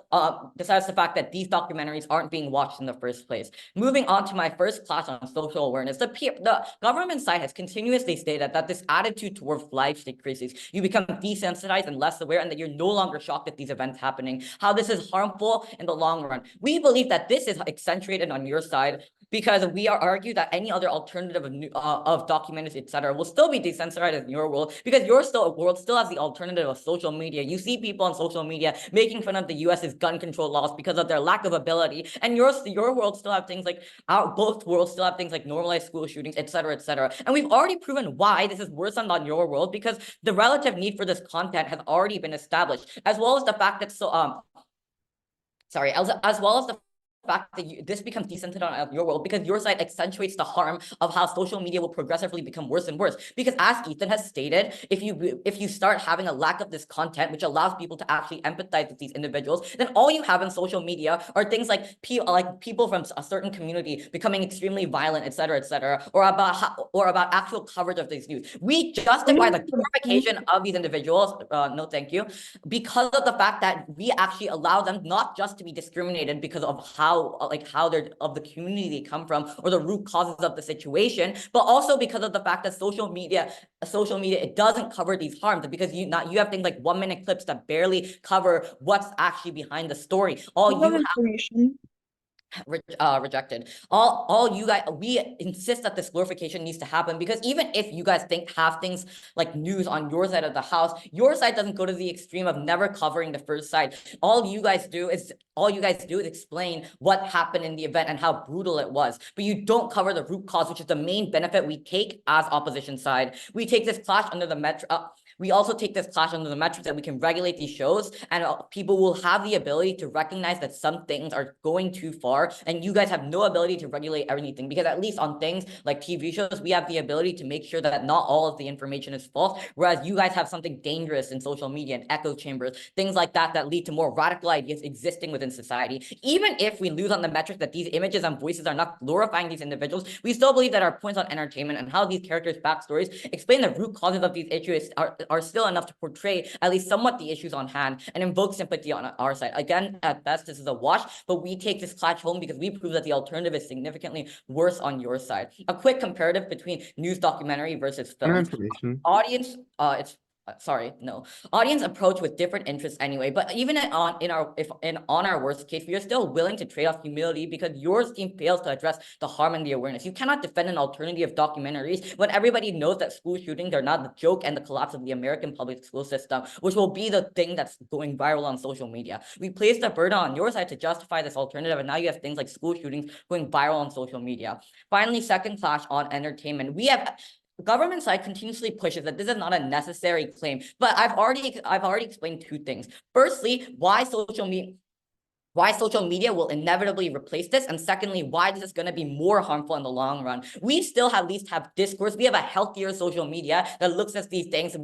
besides the fact that these documentaries aren't being watched in the first place. Moving on to my first class on social awareness, the government side has continuously stated that this attitude towards life decreases. You become desensitized and less aware, and that you're no longer shocked at these events happening, how this is harmful in the long run. We believe that this is accentuated on your side because we are argue that any other alternative of documentaries, etc., will still be desensitized in your world, because your world still has the alternative of social media. You see people on social media making fun of the US's gun control laws because of their lack of ability, and your world still have things like both worlds still have things like normalized school shootings, etc., etc. And we've already proven why this is worse than on your world, because the relative need for this content has already been established, as well as the fact that as well as the fact that this becomes desensitized on your world, because your side accentuates the harm of how social media will progressively become worse and worse. Because as Ethan has stated, if you start having a lack of this content, which allows people to actually empathize with these individuals, then all you have in social media are things like people from a certain community becoming extremely violent, etc., or about actual coverage of these news. We justify the glorification of these individuals, no thank you, because of the fact that we actually allow them not just to be discriminated because of how they're of the community they come from or the root causes of the situation, but also because of the fact that social media it doesn't cover these harms, because you have things like 1-minute clips that barely cover what's actually behind the story. Information. Rejected. All you guys, we insist that this glorification needs to happen, because even if you guys have things like news on your side of the house, your side doesn't go to the extreme of never covering the first side. All you guys do is explain what happened in the event and how brutal it was, but you don't cover the root cause, which is the main benefit we take as opposition side. We take this clash under the we also take this clash under the metric that we can regulate these shows, and people will have the ability to recognize that some things are going too far, and you guys have no ability to regulate anything, because at least on things like TV shows, we have the ability to make sure that not all of the information is false, whereas you guys have something dangerous in social media and echo chambers, things like that lead to more radical ideas existing within society. Even if we lose on the metric that these images and voices are not glorifying these individuals, we still believe that our points on entertainment and how these characters' backstories explain the root causes of these issues are still enough to portray at least somewhat the issues on hand and invoke sympathy on our side. Again, at best, this is a wash, but we take this clash home because we prove that the alternative is significantly worse on your side. A quick comparative between news documentary versus film. Information. Audience, audience approach with different interests anyway, but even on our worst case, we are still willing to trade off humility, because your team fails to address the harm and the awareness. You cannot defend an alternative documentaries when everybody knows that school shootings are not the joke and the collapse of the American public school system, which will be the thing that's going viral on social media. We place the burden on your side to justify this alternative, and now you have things like school shootings going viral on social media. Finally, second clash on entertainment. We have government side continuously pushes that this is not a necessary claim, but I've already explained two things. Firstly, why social media will inevitably replace this, and secondly, why this is going to be more harmful in the long run. We still at least have discourse. We have a healthier social media that looks at these things,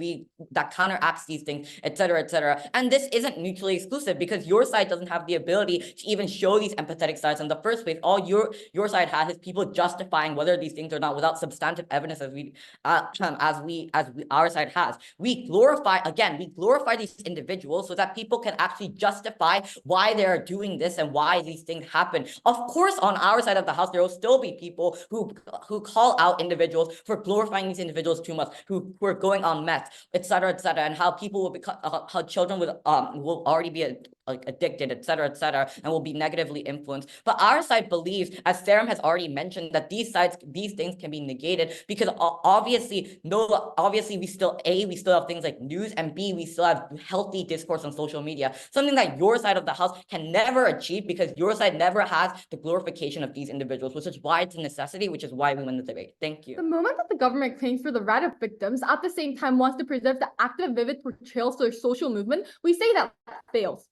that counteracts these things, etc., etc. And this isn't mutually exclusive, because your side doesn't have the ability to even show these empathetic sides in the first place. All your side has is people justifying whether these things are not without substantive evidence, as our side has. We glorify these individuals so that people can actually justify why they are doing this and why these things happen. Of course, on our side of the house, there will still be people who call out individuals for glorifying these individuals too much, who are going on meth, etc., and how people will become, how children will already be addicted, etc., and will be negatively influenced. But our side believes, as Serim has already mentioned, that these things can be negated, because obviously we still have things like news, and B, we still have healthy discourse on social media, something that your side of the house can never achieve, because your side never has the glorification of these individuals, which is why it's a necessity, which is why we win the debate. Thank you. The moment that the government claims for the right of victims, at the same time wants to preserve the active, vivid portrayals to their social movement, we say that fails.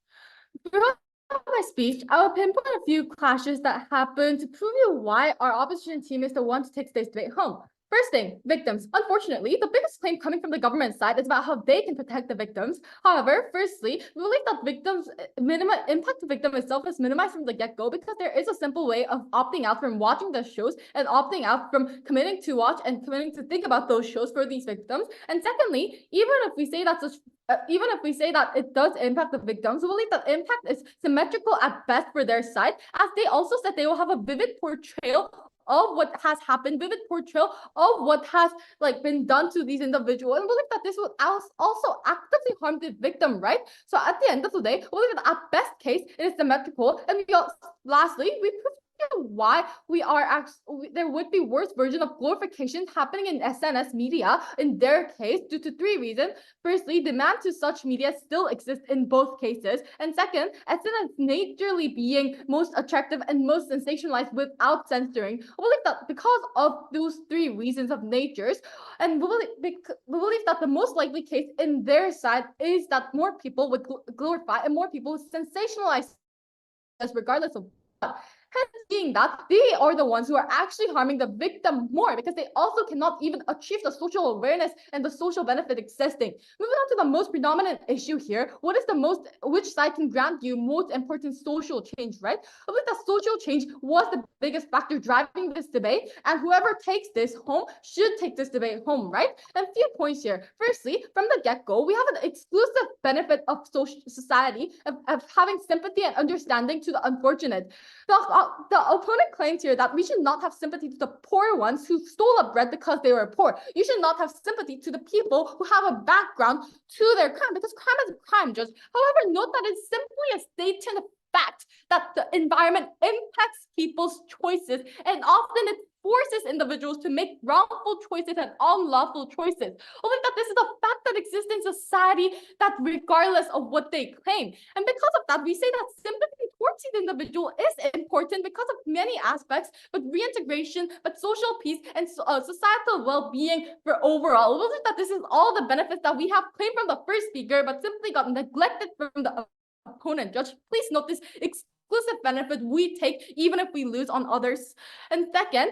Throughout my speech, I will pinpoint a few clashes that happened to prove you why our opposition team is the one to take today's debate home. First thing, victims. Unfortunately, the biggest claim coming from the government side is about how they can protect the victims. However, firstly, we believe that impact to victim itself is minimized from the get-go, because there is a simple way of opting out from watching the shows and opting out from committing to watch and committing to think about those shows for these victims. And secondly, even if we say that it does impact the victims, we believe that impact is symmetrical at best for their side, as they also said they will have a vivid portrayal of what has happened, vivid portrayal of what has been done to these individuals, and believe that this will also actively harm the victim, right? So at the end of the day, we believe that at best case, it is symmetrical. And lastly, we prove why there would be worse version of glorification happening in SNS media in their case due to three reasons. Firstly, demand to such media still exists in both cases. And second, SNS naturally being most attractive and most sensationalized without censoring. We believe that because of those three reasons of natures, and we believe that the most likely case in their side is that more people would glorify and more people would sensationalize us regardless of what. Hence, being that they are the ones who are actually harming the victim more because they also cannot even achieve the social awareness and the social benefit existing. Moving on to the most predominant issue here, which side can grant you most important social change, right? I believe that social change was the biggest factor driving this debate, and whoever takes this home should take this debate home, right? And a few points here. Firstly, from the get-go, we have an exclusive benefit of society of having sympathy and understanding to the unfortunate. The opponent claims here that we should not have sympathy to the poor ones who stole a bread because they were poor. You should not have sympathy to the people who have a background to their crime because crime is a crime, Judge. However, note that it's simply a statement of fact that the environment impacts people's choices, and often it forces individuals to make wrongful choices and unlawful choices. Only that this is a fact that exists in society, that regardless of what they claim. And because of that, we say that sympathy towards the individual is important because of many aspects, but reintegration, but social peace, and societal well-being for overall. We believe that this is all the benefits that we have claimed from the first speaker, but simply got neglected from the opponent. Judge, please note this exclusive benefit we take even if we lose on others. And second,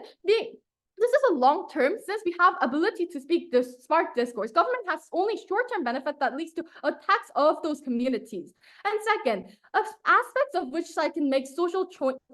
this is a long term, since we have ability to spark discourse. Government has only short-term benefit that leads to attacks of those communities. And second, aspects of which side can make social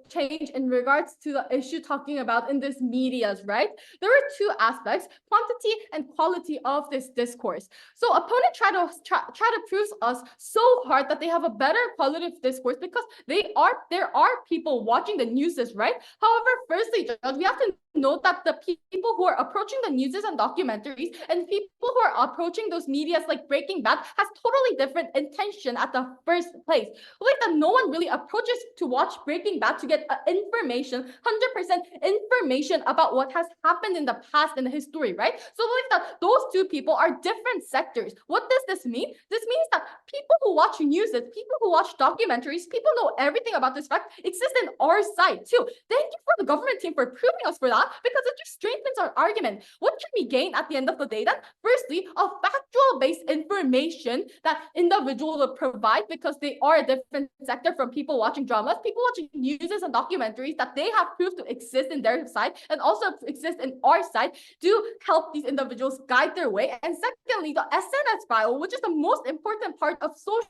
change in regards to the issue talking about in this medias, right? There are two aspects, quantity and quality of this discourse. So opponent try to prove us so hard that they have a better quality of discourse because there are people watching the newses, right? However, firstly, Judge, we have to note that the people who are approaching the newses and documentaries and people who are approaching those medias like Breaking Bad has totally different intention at the first place. Like that no one really approaches to watch Breaking Bad to get information, 100% information about what has happened in the past in the history, right? So like that those two people are different sectors. What does this mean? This means that people who watch newses, people who watch documentaries, people know everything about this fact exist in our side too. Thank you for the government team for proving us for that, because it just strengthens our argument. What can we gain at the end of the day then? Firstly, a factual-based information that individuals will provide because they are a different sector from people watching dramas, people watching news and documentaries that they have proved to exist in their side and also exist in our side, do help these individuals guide their way. And secondly, the SNS file, which is the most important part of social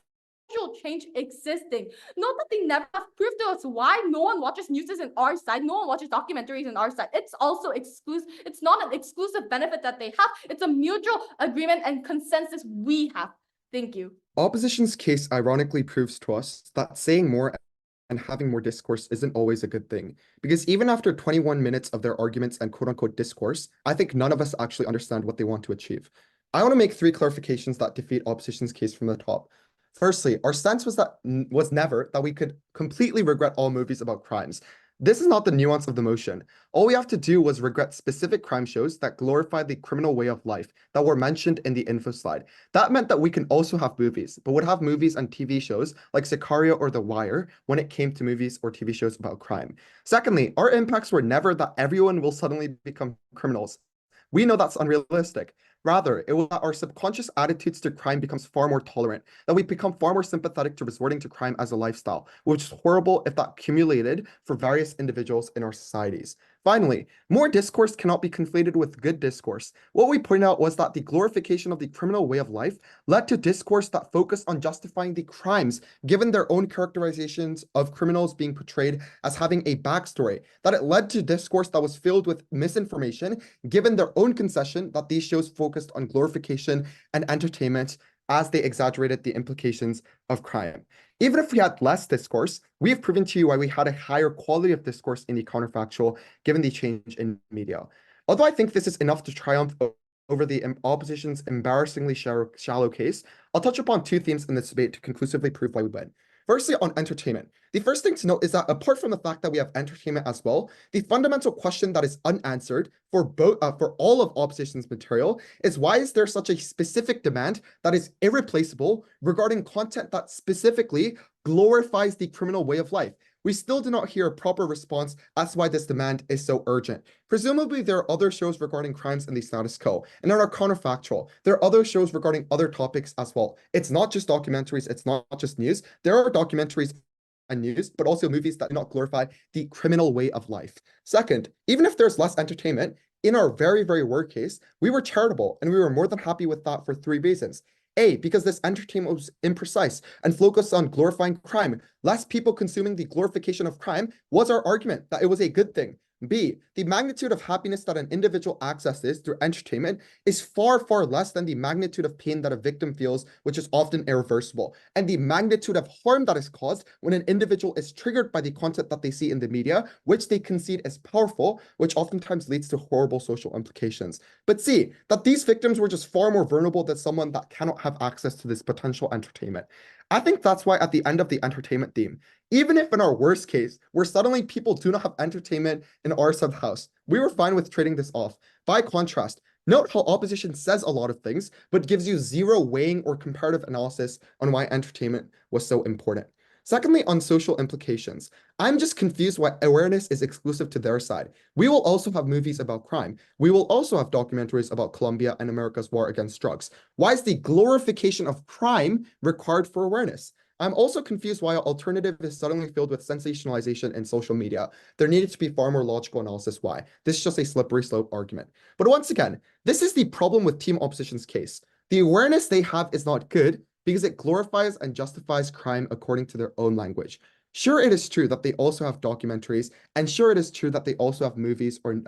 change existing. Note that they never have proved to us why no one watches news in our side, no one watches documentaries in our side. It's also exclusive. It's not an exclusive benefit that they have. It's a mutual agreement and consensus we have. Thank you. Opposition's case ironically proves to us that saying more and having more discourse isn't always a good thing. Because even after 21 minutes of their arguments and quote-unquote discourse, I think none of us actually understand what they want to achieve. I want to make 3 clarifications that defeat opposition's case from the top. Firstly, our stance was never that we could completely regret all movies about crimes. This is not the nuance of the motion. All we have to do was regret specific crime shows that glorify the criminal way of life that were mentioned in the info slide. That meant that we can also have movies, but would have movies and TV shows like Sicario or The Wire when it came to movies or TV shows about crime. Secondly, our impacts were never that everyone will suddenly become criminals. We know that's unrealistic. Rather, it will that our subconscious attitudes to crime becomes far more tolerant, that we become far more sympathetic to resorting to crime as a lifestyle, which is horrible if that accumulated for various individuals in our societies. Finally, more discourse cannot be conflated with good discourse. What we pointed out was that the glorification of the criminal way of life led to discourse that focused on justifying the crimes, given their own characterizations of criminals being portrayed as having a backstory, that it led to discourse that was filled with misinformation, given their own concession that these shows focused on glorification and entertainment as they exaggerated the implications of crime. Even if we had less discourse, we have proven to you why we had a higher quality of discourse in the counterfactual, given the change in media. Although I think this is enough to triumph over the opposition's embarrassingly shallow case, I'll touch upon 2 themes in this debate to conclusively prove why we win. Firstly, on entertainment. The first thing to note is that apart from the fact that we have entertainment as well, the fundamental question that is unanswered for for all of opposition's material is why is there such a specific demand that is irreplaceable regarding content that specifically glorifies the criminal way of life? We still do not hear a proper response as to why this demand is so urgent. Presumably, there are other shows regarding crimes in the status quo, and that are counterfactual. There are other shows regarding other topics as well. It's not just documentaries, it's not just news. There are documentaries and news, but also movies that do not glorify the criminal way of life. Second, even if there's less entertainment, in our very, very worst case, we were charitable, and we were more than happy with that for 3 reasons. A, because this entertainment was imprecise and focused on glorifying crime. Less people consuming the glorification of crime was our argument that it was a good thing. B, the magnitude of happiness that an individual accesses through entertainment is far, far less than the magnitude of pain that a victim feels, which is often irreversible. And the magnitude of harm that is caused when an individual is triggered by the content that they see in the media, which they concede is powerful, which oftentimes leads to horrible social implications. But C, that these victims were just far more vulnerable than someone that cannot have access to this potential entertainment. I think that's why at the end of the entertainment theme, even if in our worst case, where suddenly people do not have entertainment in our sub house, we were fine with trading this off. By contrast, note how opposition says a lot of things, but gives you zero weighing or comparative analysis on why entertainment was so important. Secondly, on social implications, I'm just confused why awareness is exclusive to their side. We will also have movies about crime. We will also have documentaries about Colombia and America's war against drugs. Why is the glorification of crime required for awareness? I'm also confused why an alternative is suddenly filled with sensationalization in social media. There needed to be far more logical analysis why. This is just a slippery slope argument. But once again, this is the problem with team opposition's case. The awareness they have is not good because it glorifies and justifies crime according to their own language. Sure, it is true that they also have documentaries, and sure, it is true that they also have movies or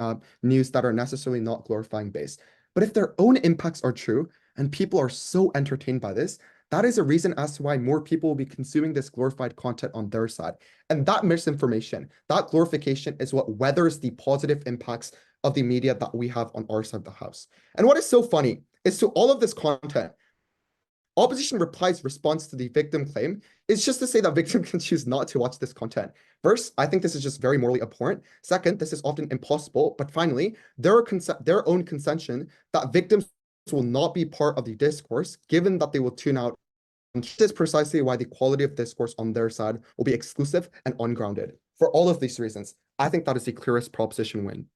news that are necessarily not glorifying based. But if their own impacts are true, and people are so entertained by this, that is a reason as to why more people will be consuming this glorified content on their side. And that misinformation, that glorification is what weathers the positive impacts of the media that we have on our side of the house. And what is so funny is to all of this content, opposition response to the victim claim is just to say that victim can choose not to watch this content. First, I think this is just very morally abhorrent. Second, this is often impossible. But finally, their own concession that victims will not be part of the discourse, given that they will tune out. And this is precisely why the quality of discourse on their side will be exclusive and ungrounded. For all of these reasons, I think that is the clearest proposition win.